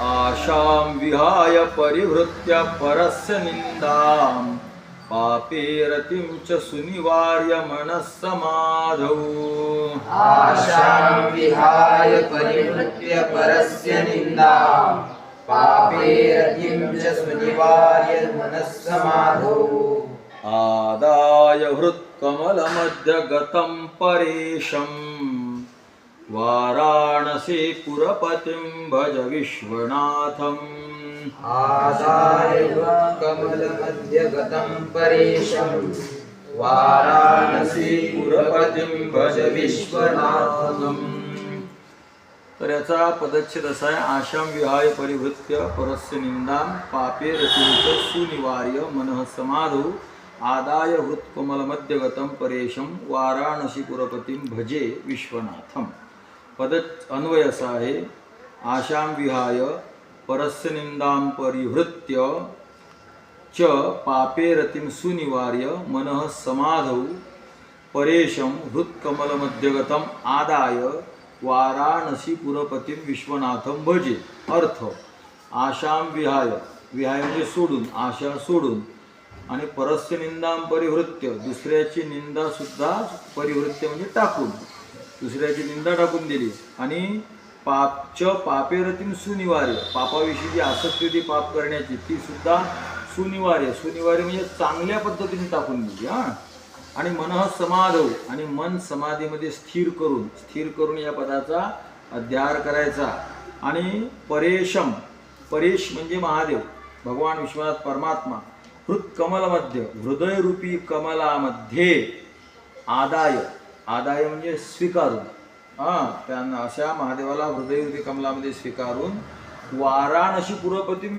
आशां विहाय परिहृत्य परस्य निन्दां पापे रतिं च सुनिवार्य मनः समाधौ। आशां विहाय परिहृत्य परस्य निन्दां पापे रतिं च सुनिवार्य मनः समाधौ। आदाय हृत्कमलमध्यगतं परेशं वाराणसीपुरपतिं भज विश्वनाथम्। आदाय कमलमध्यगतं परेशं वाराणसीपुरपतिं भज विश्वनाथम्। तर याचा पदच्छेद असा आहे, आशां विहाय परिवृत्य परस्य निंदां पापे रतिंच सुनिवार्य मनः समाधौ आदाय हृत्कमलमध्यगतं परेशं वाराणसीपुरपतिं भजे विश्वनाथम। पद अन्वय असा आहे, आशां विहाय परस्य निंदां परिहृत्य च पापे रतिं सुनिवार्य मनः समाधौ परेशं हृत्कमलमध्यगतम आदाय वाराणसीपुरपतिं विश्वनाथम भजे। अर्थ, आशां विहाय, विहाय म्हणजे सोडून, आशा सोडून, आणि परस्य निंदां परिहृत्य, दुसऱ्याची निंदा सुद्धा, परिहृत्य म्हणजे टाकून, दुसऱ्याची निंदा टाकून दिली, आणि पापे रतिं सुनिवार्य, पापाविषयी जी आसक्ती होती पाप करण्याची ती सुद्धा सुनिवार्य, सुनिवार्य म्हणजे चांगल्या पद्धतीने टाकून दिली आणि मनः समाधौ, आणि मन समाधीमध्ये स्थिर करून या पदाचा अध्यार करायचा। आणि परेशम, परेश म्हणजे महादेव, भगवान विश्वनाथ परमात्मा, हृत्कमलमध्य, हृदयरूपी कमलामध्ये, आदाय, आदाय म्हणजे स्वीकारून, त्यांना अशा महादेवाला हृदयरूपी कमलामध्ये स्वीकारून वाराणसीपुरपतिं